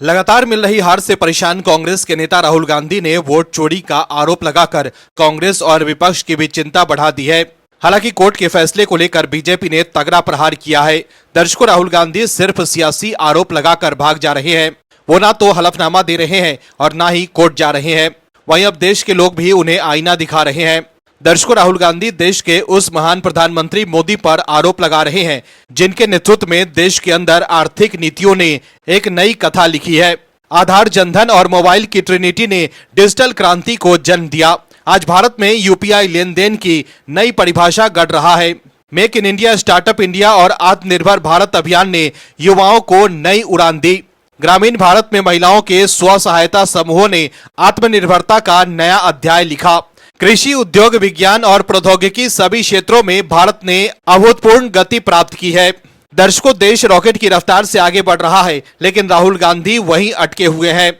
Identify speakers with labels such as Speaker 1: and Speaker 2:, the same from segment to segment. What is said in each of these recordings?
Speaker 1: लगातार मिल रही हार से परेशान कांग्रेस के नेता राहुल गांधी ने वोट चोरी का आरोप लगाकर कांग्रेस और विपक्ष की भी चिंता बढ़ा दी है। हालांकि कोर्ट के फैसले को लेकर बीजेपी ने तगड़ा प्रहार किया है। दर्शकों, राहुल गांधी सिर्फ सियासी आरोप लगाकर भाग जा रहे हैं। वो ना तो हलफनामा दे रहे हैं और ना ही कोर्ट जा रहे हैं। वहीं अब देश के लोग भी उन्हें आईना दिखा रहे हैं। दर्शकों, राहुल गांधी देश के उस महान प्रधानमंत्री मोदी पर आरोप लगा रहे हैं जिनके नेतृत्व में देश के अंदर आर्थिक नीतियों ने एक नई कथा लिखी है। आधार, जनधन और मोबाइल की ट्रिनिटी ने डिजिटल क्रांति को जन्म दिया। आज भारत में यूपीआई लेन देन की नई परिभाषा गढ़ रहा है। Make in India, startup India और आत्मनिर्भर भारत अभियान ने युवाओं को नई उड़ान दी। ग्रामीण भारत में महिलाओं के स्व सहायता समूहों ने आत्मनिर्भरता का नया अध्याय लिखा। कृषि, उद्योग, विज्ञान और प्रौद्योगिकी सभी क्षेत्रों में भारत ने अभूतपूर्व गति प्राप्त की है। दर्शकों, देश रॉकेट की रफ्तार से आगे बढ़ रहा है, लेकिन राहुल गांधी वहीं अटके हुए हैं।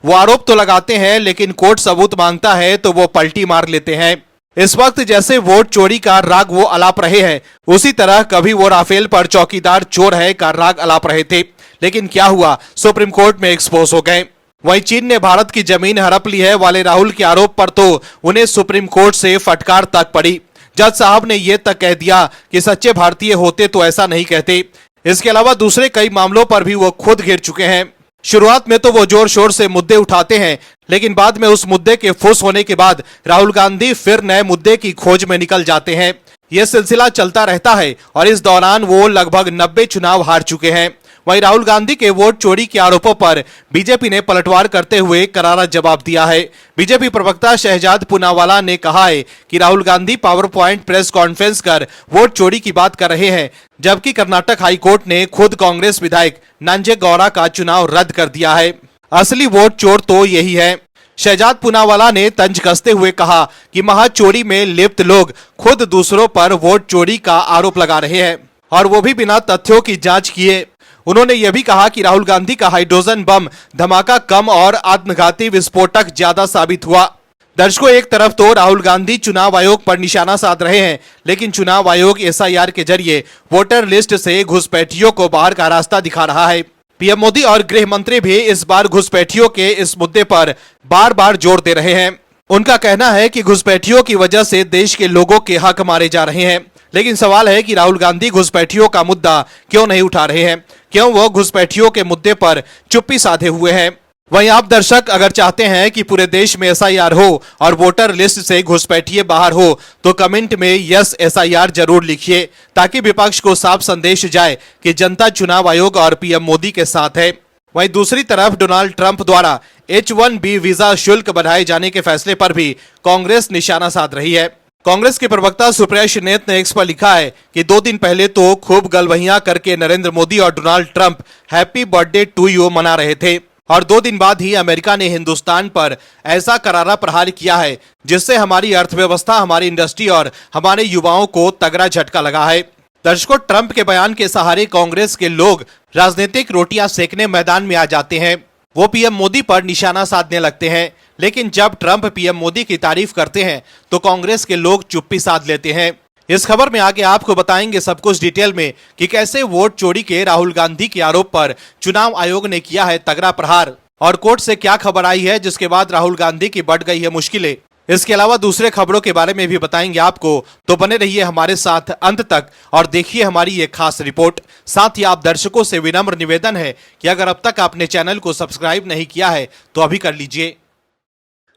Speaker 1: वो आरोप तो लगाते हैं, लेकिन कोर्ट सबूत मांगता है तो वो पलटी मार लेते हैं। इस वक्त जैसे वोट चोरी का राग वो अलाप रहे हैं, उसी तरह कभी वो राफेल पर चौकीदार चोर है का राग अलाप रहे थे। लेकिन क्या हुआ, सुप्रीम कोर्ट में एक्सपोज हो गए। वहीं चीन ने भारत की जमीन हड़प ली है वाले राहुल के आरोप पर तो उन्हें सुप्रीम कोर्ट से फटकार तक पड़ी। जज साहब ने यह तक कह दिया कि सच्चे भारतीय होते तो ऐसा नहीं कहते। इसके अलावा दूसरे कई मामलों पर भी वो खुद घिर चुके हैं। शुरुआत में तो वो जोर शोर से मुद्दे उठाते हैं, लेकिन बाद में उस मुद्दे के फुस होने के बाद राहुल गांधी फिर नए मुद्दे की खोज में निकल जाते हैं। यह सिलसिला चलता रहता है और इस दौरान वो लगभग 90 चुनाव हार चुके हैं। वहीं राहुल गांधी के वोट चोरी के आरोपों पर बीजेपी ने पलटवार करते हुए करारा जवाब दिया है। बीजेपी प्रवक्ता शहजाद पूनावाला ने कहा है कि Rahul Gandhi power point press conference कर वोट चोरी की बात कर रहे हैं, जबकि कर्नाटक हाईकोर्ट ने खुद कांग्रेस विधायक नांजेगौड़ा का चुनाव रद्द कर दिया है। असली वोट चोर तो यही है। शहजाद पूनावाला ने तंज कसते हुए कहा कि महाचोरी में लिप्त लोग खुद दूसरों पर वोट चोरी का आरोप लगा रहे हैं, और वो भी बिना तथ्यों की जांच किए। उन्होंने यह भी कहा कि राहुल गांधी का हाइड्रोजन बम धमाका कम और आत्मघाती विस्फोटक ज्यादा साबित हुआ। दर्शकों, एक तरफ तो राहुल गांधी चुनाव आयोग पर निशाना साध रहे हैं, लेकिन चुनाव आयोग एसआईआर के जरिए वोटर लिस्ट से घुसपैठियों को बाहर का रास्ता दिखा रहा है। पीएम मोदी और गृह मंत्री भी इस बार घुसपैठियों के इस मुद्दे पर बार बार जोर दे रहे हैं। उनका कहना है कि घुसपैठियों की वजह से देश के लोगों के हक मारे जा रहे हैं। लेकिन सवाल है कि राहुल गांधी घुसपैठियों का मुद्दा क्यों नहीं उठा रहे हैं, क्यों वो घुसपैठियों के मुद्दे पर चुप्पी साधे हुए हैं। वहीं आप दर्शक अगर चाहते हैं कि पूरे देश में एसआईआर हो और वोटर लिस्ट से घुसपैठिए बाहर हो, तो कमेंट में यस एसआईआर जरूर लिखिए, ताकि विपक्ष को साफ संदेश जाए कि जनता चुनाव आयोग और पीएम मोदी के साथ है। वहीं दूसरी तरफ डोनाल्ड ट्रंप द्वारा H-1B वीजा शुल्क बढ़ाए जाने के फैसले पर भी कांग्रेस निशाना साध रही है। कांग्रेस के प्रवक्ता सुप्रिया श्रीनेत ने एक्स पर लिखा है कि 2 दिन पहले तो खूब गलवहियां करके नरेंद्र मोदी और Donald Trump happy birthday to you मना रहे थे, और 2 दिन बाद ही अमेरिका ने हिंदुस्तान पर ऐसा करारा प्रहार किया है जिससे हमारी अर्थव्यवस्था, हमारी इंडस्ट्री और हमारे युवाओं को तगड़ा झटका लगा है। दर्शकों, ट्रंप के बयान के सहारे कांग्रेस के लोग राजनीतिक रोटियां सेकने मैदान में आ जाते हैं। वो पीएम मोदी पर निशाना साधने लगते हैं, लेकिन जब ट्रंप पीएम मोदी की तारीफ करते हैं तो कांग्रेस के लोग चुप्पी साध लेते हैं। इस खबर में आगे आपको बताएंगे सब कुछ डिटेल में कि कैसे वोट चोरी के राहुल गांधी के आरोप पर चुनाव आयोग ने किया है तगड़ा प्रहार, और कोर्ट से क्या खबर आई है जिसके बाद राहुल गांधी की बढ़ गई है मुश्किलें। इसके अलावा दूसरे खबरों के बारे में भी बताएंगे आपको, तो बने रहिए हमारे साथ अंत तक और देखिए हमारी ये खास रिपोर्ट। साथ ही आप दर्शकों से विनम्र निवेदन है कि अगर अब तक आपने चैनल को सब्सक्राइब नहीं किया है तो अभी कर लीजिए।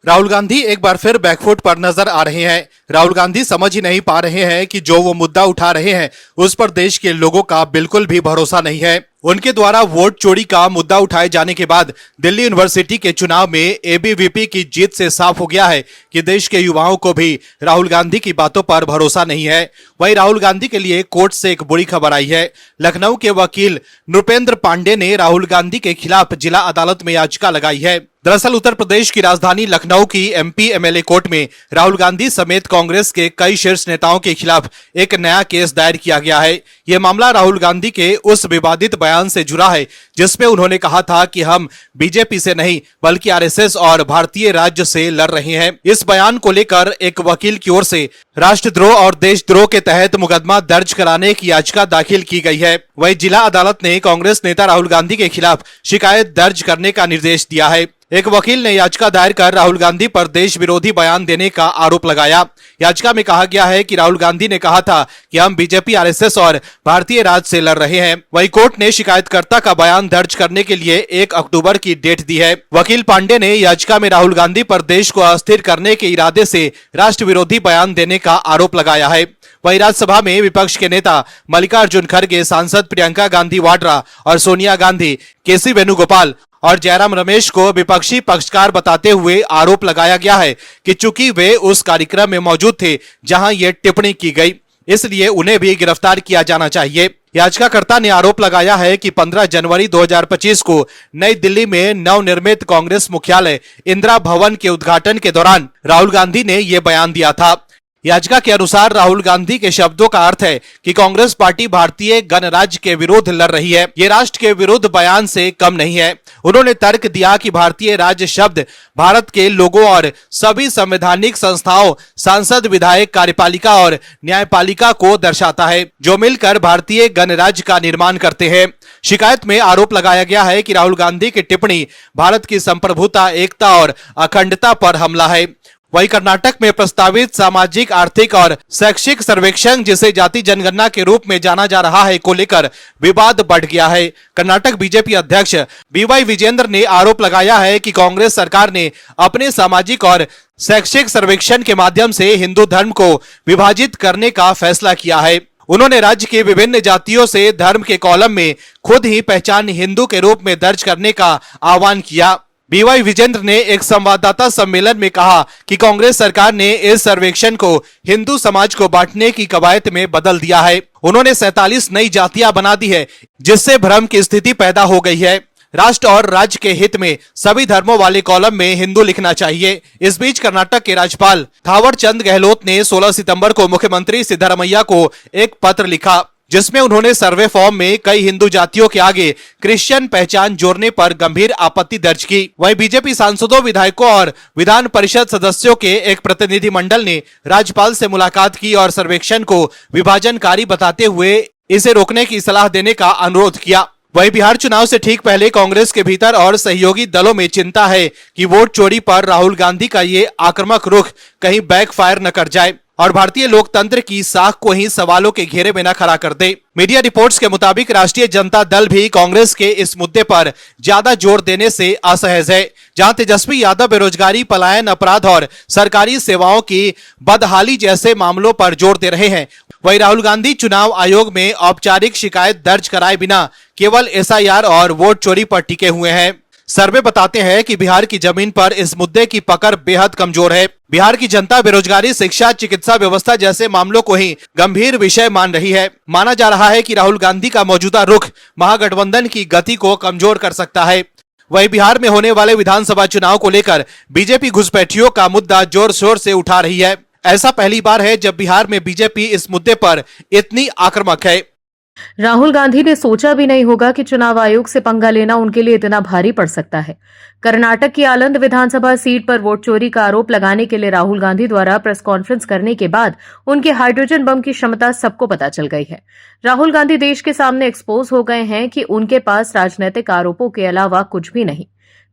Speaker 1: राहुल गांधी एक बार फिर बैकफुट पर नजर आ रहे हैं। राहुल गांधी समझ ही नहीं पा रहे हैं कि जो वो मुद्दा उठा रहे हैं उस पर देश के लोगों का बिल्कुल भी भरोसा नहीं है। उनके द्वारा वोट चोरी का मुद्दा उठाए जाने के बाद दिल्ली यूनिवर्सिटी के चुनाव में एबीवीपी की जीत से साफ हो गया है कि देश के युवाओं को भी राहुल गांधी की बातों पर भरोसा नहीं है। वहीं राहुल गांधी के लिए कोर्ट से एक बुरी खबर आई है। लखनऊ के वकील नृपेंद्र पांडे ने राहुल गांधी के खिलाफ जिला अदालत में याचिका लगाई है। दरअसल उत्तर प्रदेश की राजधानी लखनऊ की एमपी एमएलए कोर्ट में राहुल गांधी समेत कांग्रेस के कई शीर्ष नेताओं के खिलाफ एक नया केस दायर किया गया है। यह मामला राहुल गांधी के उस विवादित बयान से जुड़ा है जिसमें उन्होंने कहा था कि हम बीजेपी से नहीं बल्कि आरएसएस और भारतीय राज्य से लड़ रहे हैं। इस बयान को लेकर एक वकील की ओर से राष्ट्रद्रोह और देशद्रोह के तहत मुकदमा दर्ज कराने की याचिका दाखिल की गई है। वहीं जिला अदालत ने कांग्रेस नेता राहुल गांधी के खिलाफ शिकायत दर्ज करने का निर्देश दिया है। एक वकील ने याचिका दायर कर राहुल गांधी पर देश विरोधी बयान देने का आरोप लगाया। याचिका में कहा गया है कि राहुल गांधी ने कहा था कि हम बीजेपी, आरएसएस और भारतीय राज से लड़ रहे हैं। वहीं कोर्ट ने शिकायतकर्ता का बयान दर्ज करने के लिए 1 अक्टूबर की डेट दी है। वकील पांडे ने याचिका में राहुल गांधी पर देश को अस्थिर करने के इरादे से राष्ट्र विरोधी बयान देने का आरोप लगाया है। वहीं राज्यसभा में विपक्ष के नेता मल्लिकार्जुन खड़गे, सांसद प्रियंका गांधी वाड्रा और सोनिया गांधी, केसी वेणुगोपाल और जयराम रमेश को विपक्षी पक्षकार बताते हुए आरोप लगाया गया है कि चूंकि वे उस कार्यक्रम में मौजूद थे जहां ये टिप्पणी की गई, इसलिए उन्हें भी गिरफ्तार किया जाना चाहिए। याचिकाकर्ता ने आरोप लगाया है कि 15 जनवरी 2025 को नई दिल्ली में नवनिर्मित कांग्रेस मुख्यालय इंदिरा भवन के उद्घाटन के दौरान राहुल गांधी ने ये बयान दिया था। याचिका के अनुसार राहुल गांधी के शब्दों का अर्थ है कि कांग्रेस पार्टी भारतीय गणराज्य के विरुद्ध लड़ रही है। ये राष्ट्र के विरुद्ध बयान से कम नहीं है। उन्होंने तर्क दिया कि भारतीय राज्य शब्द भारत के लोगों और सभी संवैधानिक संस्थाओं, सांसद, विधायक, कार्यपालिका और न्यायपालिका को दर्शाता है जो मिलकर भारतीय गणराज्य का निर्माण करते हैं। शिकायत में आरोप लगाया गया है कि राहुल गांधी की टिप्पणी भारत की संप्रभुता, एकता और अखंडता पर हमला है। वहीं कर्नाटक में प्रस्तावित सामाजिक, आर्थिक और शैक्षिक सर्वेक्षण, जिसे जाति जनगणना के रूप में जाना जा रहा है, को लेकर विवाद बढ़ गया है। कर्नाटक बीजेपी अध्यक्ष बीवाई विजेंद्र ने आरोप लगाया है कि कांग्रेस सरकार ने अपने सामाजिक और शैक्षिक सर्वेक्षण के माध्यम से हिंदू धर्म को विभाजित करने का फैसला किया है। उन्होंने राज्य की विभिन्न जातियों से धर्म के कॉलम में खुद ही पहचान हिंदू के रूप में दर्ज करने का आह्वान किया। बीवाई विजेंद्र ने एक संवाददाता सम्मेलन में कहा कि कांग्रेस सरकार ने इस सर्वेक्षण को हिंदू समाज को बांटने की कवायद में बदल दिया है। उन्होंने 47 नई जातियां बना दी है, जिससे भ्रम की स्थिति पैदा हो गई है। राष्ट्र और राज्य के हित में सभी धर्मों वाले कॉलम में हिंदू लिखना चाहिए। इस बीच कर्नाटक के राज्यपाल थावर चंद गहलोत ने 16 सितंबर को मुख्यमंत्री सिद्धरामैया को एक पत्र लिखा, जिसमें उन्होंने सर्वे फॉर्म में कई हिंदू जातियों के आगे क्रिश्चियन पहचान जोड़ने पर गंभीर आपत्ति दर्ज की। वहीं बीजेपी सांसदों, विधायकों और विधान परिषद सदस्यों के एक प्रतिनिधिमंडल ने राज्यपाल से मुलाकात की और सर्वेक्षण को विभाजनकारी बताते हुए इसे रोकने की सलाह देने का अनुरोध किया। वहीं बिहार चुनाव से ठीक पहले कांग्रेस के भीतर और सहयोगी दलों में चिंता है कि वोट चोरी पर राहुल गांधी का ये आक्रामक रुख कहीं बैकफायर न कर जाए और भारतीय लोकतंत्र की साख को ही सवालों के घेरे में न खड़ा कर दे। मीडिया रिपोर्ट्स के मुताबिक राष्ट्रीय जनता दल भी कांग्रेस के इस मुद्दे पर ज्यादा जोर देने से असहज है। जहां तेजस्वी यादव बेरोजगारी, पलायन, अपराध और सरकारी सेवाओं की बदहाली जैसे मामलों पर जोर दे रहे हैं, वहीं राहुल गांधी चुनाव आयोग में औपचारिक शिकायत दर्ज कराए बिना केवल एसआईआर और वोट चोरी पर टिके हुए हैं। सर्वे बताते हैं कि बिहार की जमीन पर इस मुद्दे की पकड़ बेहद कमजोर है। बिहार की जनता बेरोजगारी, शिक्षा, चिकित्सा व्यवस्था जैसे मामलों को ही गंभीर विषय मान रही है। माना जा रहा है कि राहुल गांधी का मौजूदा रुख महागठबंधन की गति को कमजोर कर सकता है। वहीं बिहार में होने वाले विधानसभा चुनाव को लेकर बीजेपी घुसपैठियों का मुद्दा जोर शोर से उठा रही है। ऐसा पहली बार है जब बिहार में बीजेपी इस मुद्दे पर इतनी आक्रामक है।
Speaker 2: राहुल गांधी ने सोचा भी नहीं होगा कि चुनाव आयोग से पंगा लेना उनके लिए इतना भारी पड़ सकता है। कर्नाटक की आलंद विधानसभा सीट पर वोट चोरी का आरोप लगाने के लिए राहुल गांधी द्वारा प्रेस कॉन्फ्रेंस करने के बाद उनके हाइड्रोजन बम की क्षमता सबको पता चल गई है। राहुल गांधी देश के सामने एक्सपोज हो गए हैं कि उनके पास राजनीतिक आरोपों के अलावा कुछ भी नहीं।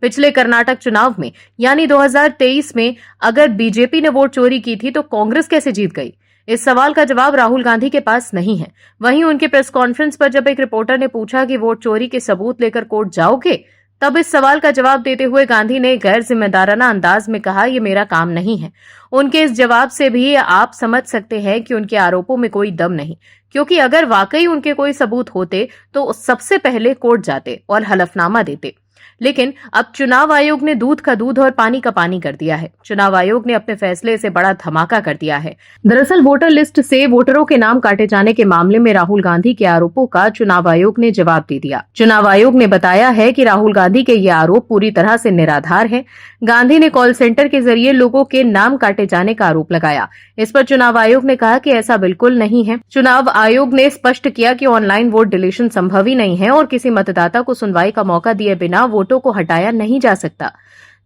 Speaker 2: पिछले कर्नाटक चुनाव में यानी 2023 में अगर बीजेपी ने वोट चोरी की थी तो कांग्रेस कैसे जीत गई? इस सवाल का जवाब राहुल गांधी के पास नहीं है। वहीं उनके प्रेस कॉन्फ्रेंस पर जब एक रिपोर्टर ने पूछा कि वोट चोरी के सबूत लेकर कोर्ट जाओगे, तब इस सवाल का जवाब देते हुए गांधी ने गैर जिम्मेदाराना अंदाज में कहा, ये मेरा काम नहीं है। उनके इस जवाब से भी आप समझ सकते हैं कि उनके आरोपों में कोई दम नहीं, क्योंकि अगर वाकई उनके कोई सबूत होते तो सबसे पहले कोर्ट जाते और हलफनामा देते। लेकिन अब चुनाव आयोग ने दूध का दूध और पानी का पानी कर दिया है। चुनाव आयोग ने अपने फैसले से बड़ा धमाका कर दिया है। दरअसल वोटर लिस्ट से वोटरों के नाम काटे जाने के मामले में राहुल गांधी के आरोपों का चुनाव आयोग ने जवाब दे दिया। चुनाव आयोग ने बताया है कि राहुल गांधी के ये आरोप पूरी तरह से निराधार है। गांधी ने कॉल सेंटर के जरिए लोगों के नाम काटे जाने का आरोप लगाया। इस पर चुनाव आयोग ने कहा कि ऐसा बिल्कुल नहीं है। चुनाव आयोग ने स्पष्ट किया कि ऑनलाइन वोट डिलीशन संभव ही नहीं है और किसी मतदाता को सुनवाई का मौका दिए बिना वोटों को हटाया नहीं जा सकता।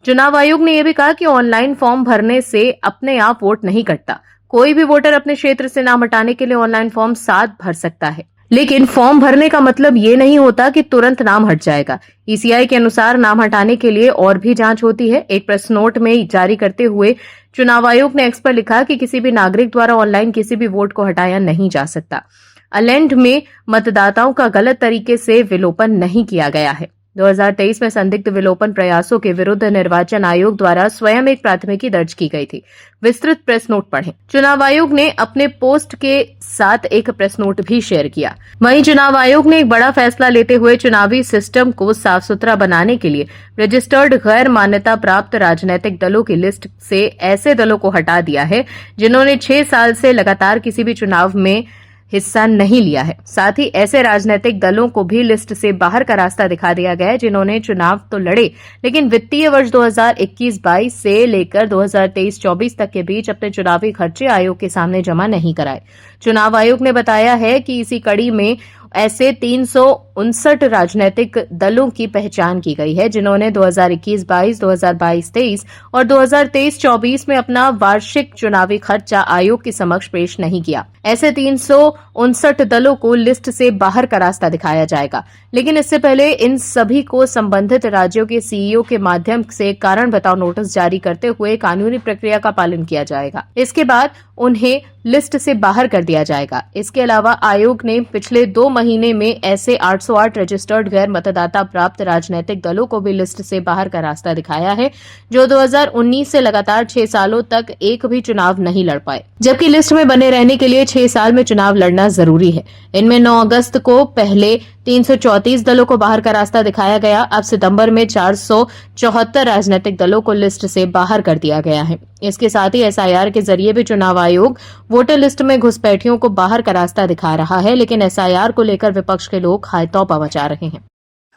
Speaker 2: चुनाव आयोग ने यह भी कहा कि ऑनलाइन फॉर्म भरने से अपने आप वोट नहीं कटता। कोई भी वोटर अपने क्षेत्र से नाम हटाने के लिए ऑनलाइन फॉर्म 7 भर सकता है, लेकिन फॉर्म भरने का मतलब ये नहीं होता कि तुरंत नाम हट जाएगा। ईसीआई के अनुसार नाम हटाने के लिए और भी जांच होती है। एक प्रेस नोट में जारी करते हुए चुनाव आयोग ने एक्स पर लिखा कि किसी भी नागरिक द्वारा ऑनलाइन किसी भी वोट को हटाया नहीं जा सकता। अलेंड में मतदाताओं का गलत तरीके से विलोपन नहीं किया गया है। 2023 में संदिग्ध विलोपन प्रयासों के विरुद्ध निर्वाचन आयोग द्वारा स्वयं एक प्राथमिकी दर्ज की गई थी। विस्तृत प्रेस नोट पढ़ें। चुनाव आयोग ने अपने पोस्ट के साथ एक प्रेस नोट भी शेयर किया। वहीं चुनाव आयोग ने एक बड़ा फैसला लेते हुए चुनावी सिस्टम को साफ सुथरा बनाने के लिए रजिस्टर्ड गैर मान्यता प्राप्त राजनीतिक दलों की लिस्ट से ऐसे दलों को हटा दिया है जिन्होंने 6 साल से लगातार किसी भी चुनाव में हिस्सा नहीं लिया है। साथ ही ऐसे राजनीतिक दलों को भी लिस्ट से बाहर का रास्ता दिखा दिया गया है जिन्होंने चुनाव तो लड़े लेकिन वित्तीय वर्ष 2021-22 से लेकर 2023-24 तक के बीच अपने चुनावी खर्चे आयोग के सामने जमा नहीं कराए। चुनाव आयोग ने बताया है कि इसी कड़ी में ऐसे 359 राजनीतिक दलों की पहचान की गई है जिन्होंने 2021-22, 2022-23 और 2023-24 में अपना वार्षिक चुनावी खर्चा आयोग के समक्ष पेश नहीं किया। ऐसे 359 दलों को लिस्ट से बाहर का रास्ता दिखाया जाएगा, लेकिन इससे पहले इन सभी को संबंधित राज्यों के सीईओ के माध्यम से कारण बताओ नोटिस जारी करते हुए कानूनी प्रक्रिया का पालन किया जाएगा। इसके बाद उन्हें लिस्ट से बाहर कर दिया जाएगा। इसके अलावा आयोग ने पिछले 2 महीने में ऐसे 808 रजिस्टर्ड गैर मतदाता प्राप्त राजनीतिक दलों को भी लिस्ट से बाहर का रास्ता दिखाया है जो 2019 से लगातार 6 सालों तक एक भी चुनाव नहीं लड़ पाए, जबकि लिस्ट में बने रहने के लिए 6 साल में चुनाव लड़ना जरूरी है। इनमें 9 अगस्त को पहले 334 दलों को बाहर का रास्ता दिखाया गया। अब सितंबर में 474 राजनीतिक दलों को लिस्ट से बाहर कर दिया गया है। इसके साथ ही एसआईआर के जरिए भी चुनाव आयोग वोटर लिस्ट में घुसपैठियों को बाहर का रास्ता दिखा रहा है, लेकिन एसआईआर को लेकर विपक्ष के लोग हाय तौबा मचा रहे हैं।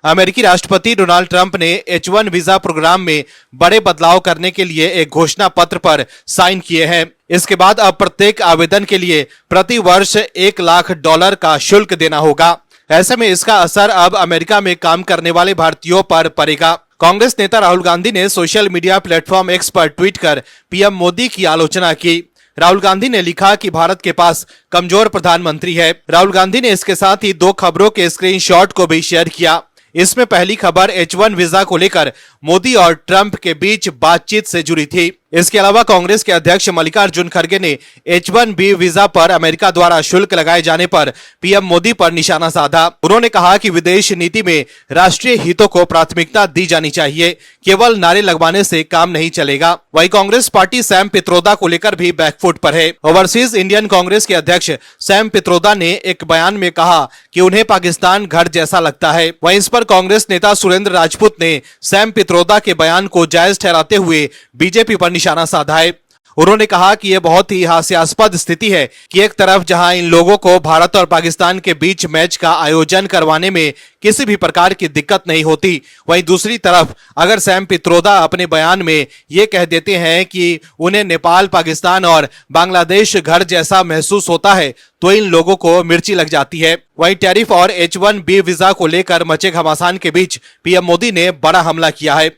Speaker 1: अमेरिकी राष्ट्रपति डोनाल्ड ट्रंप ने H1 वीजा प्रोग्राम में बड़े बदलाव करने के लिए एक घोषणा पत्र पर साइन किए हैं। इसके बाद अब प्रत्येक आवेदन के लिए प्रति वर्ष $1 लाख का शुल्क देना होगा। ऐसे में इसका असर अब अमेरिका में काम करने वाले भारतीयों पर पड़ेगा। कांग्रेस नेता राहुल गांधी ने सोशल मीडिया प्लेटफॉर्म एक्स पर ट्वीट कर पीएम मोदी की आलोचना की। राहुल गांधी ने लिखा कि भारत के पास कमजोर प्रधानमंत्री है। राहुल गांधी ने इसके साथ ही 2 खबरों के स्क्रीनशॉट को भी शेयर किया। इसमें पहली खबर H1 वीजा को लेकर मोदी और ट्रंप के बीच बातचीत से जुड़ी थी। इसके अलावा कांग्रेस के अध्यक्ष मल्लिकार्जुन खड़गे ने H1B वीजा पर अमेरिका द्वारा शुल्क लगाए जाने पर पीएम मोदी पर निशाना साधा। उन्होंने कहा कि विदेश नीति में राष्ट्रीय हितों को प्राथमिकता दी जानी चाहिए, केवल नारे लगवाने से काम नहीं चलेगा। वहीं कांग्रेस पार्टी सैम पित्रोदा को लेकर भी बैकफुट पर है। ओवरसीज इंडियन कांग्रेस के अध्यक्ष सैम पित्रोदा ने एक बयान में कहा कि उन्हें पाकिस्तान घर जैसा लगता है। वहीं इस पर कांग्रेस नेता सुरेंद्र राजपूत ने सैम पित्रोदा के बयान को जायज ठहराते हुए बीजेपी पर निशाना साधा है। उन्होंने कहा कि यह बहुत ही हास्यास्पद स्थिति है कि एक तरफ जहां इन लोगों को भारत और पाकिस्तान के बीच मैच का आयोजन करवाने में किसी भी प्रकार की दिक्कत नहीं होती, वहीं दूसरी तरफ अगर सैम पित्रोदा अपने बयान में ये कह देते हैं कि उन्हें नेपाल, पाकिस्तान और बांग्लादेश घर जैसा महसूस होता है तो इन लोगों को मिर्ची लग जाती है। वहीं टैरिफ और H1B वीजा को लेकर मचे घमासान के बीच पीएम मोदी ने बड़ा हमला किया है।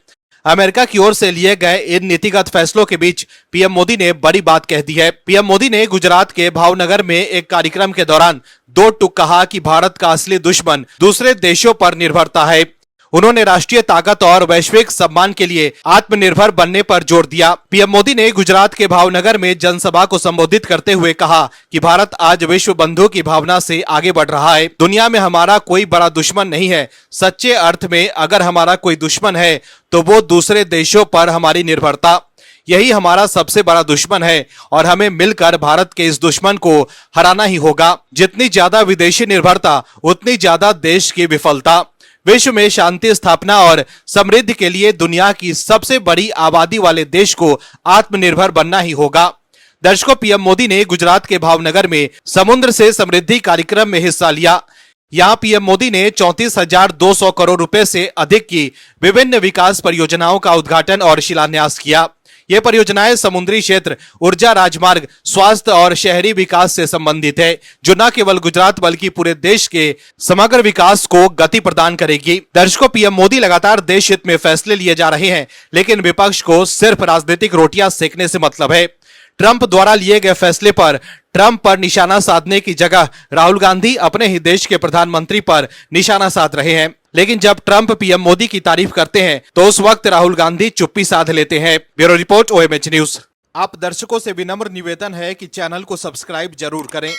Speaker 1: अमेरिका की ओर से लिए गए इन नीतिगत फैसलों के बीच पीएम मोदी ने बड़ी बात कह दी है। पीएम मोदी ने गुजरात के भावनगर में एक कार्यक्रम के दौरान 2 टूक कहा कि भारत का असली दुश्मन दूसरे देशों पर निर्भरता है। उन्होंने राष्ट्रीय ताकत और वैश्विक सम्मान के लिए आत्मनिर्भर बनने पर जोर दिया। पीएम मोदी ने गुजरात के भावनगर में जनसभा को संबोधित करते हुए कहा कि भारत आज विश्व बंधु की भावना से आगे बढ़ रहा है। दुनिया में हमारा कोई बड़ा दुश्मन नहीं है। सच्चे अर्थ में अगर हमारा कोई दुश्मन है तो वो दूसरे देशों पर हमारी निर्भरता, यही हमारा सबसे बड़ा दुश्मन है और हमें मिलकर भारत के इस दुश्मन को हराना ही होगा। जितनी ज्यादा विदेशी निर्भरता उतनी ज्यादा देश की विफलता। विश्व में शांति स्थापना और समृद्धि के लिए दुनिया की सबसे बड़ी आबादी वाले देश को आत्मनिर्भर बनना ही होगा। दर्शकों, पीएम मोदी ने गुजरात के भावनगर में समुद्र से समृद्धि कार्यक्रम में हिस्सा लिया। यहाँ पीएम मोदी ने 34,200 करोड़ रुपए से अधिक की विभिन्न विकास परियोजनाओं का उद्घाटन और शिलान्यास किया। ये परियोजनाएं समुद्री क्षेत्र, ऊर्जा, राजमार्ग, स्वास्थ्य और शहरी विकास से संबंधित है, जो न केवल गुजरात बल्कि पूरे देश के समग्र विकास को गति प्रदान करेगी। दर्शकों, पीएम मोदी लगातार देश हित में फैसले लिए जा रहे हैं, लेकिन विपक्ष को सिर्फ राजनीतिक रोटियां सेकने से मतलब है। ट्रंप द्वारा लिए गए फैसले पर ट्रंप पर निशाना साधने की जगह राहुल गांधी अपने ही देश के प्रधानमंत्री पर निशाना साध रहे हैं। लेकिन जब ट्रंप पीएम मोदी की तारीफ करते हैं तो उस वक्त राहुल गांधी चुप्पी साध लेते हैं। Bureau report, OMH news. आप दर्शकों से विनम्र निवेदन है कि चैनल को सब्सक्राइब जरूर करें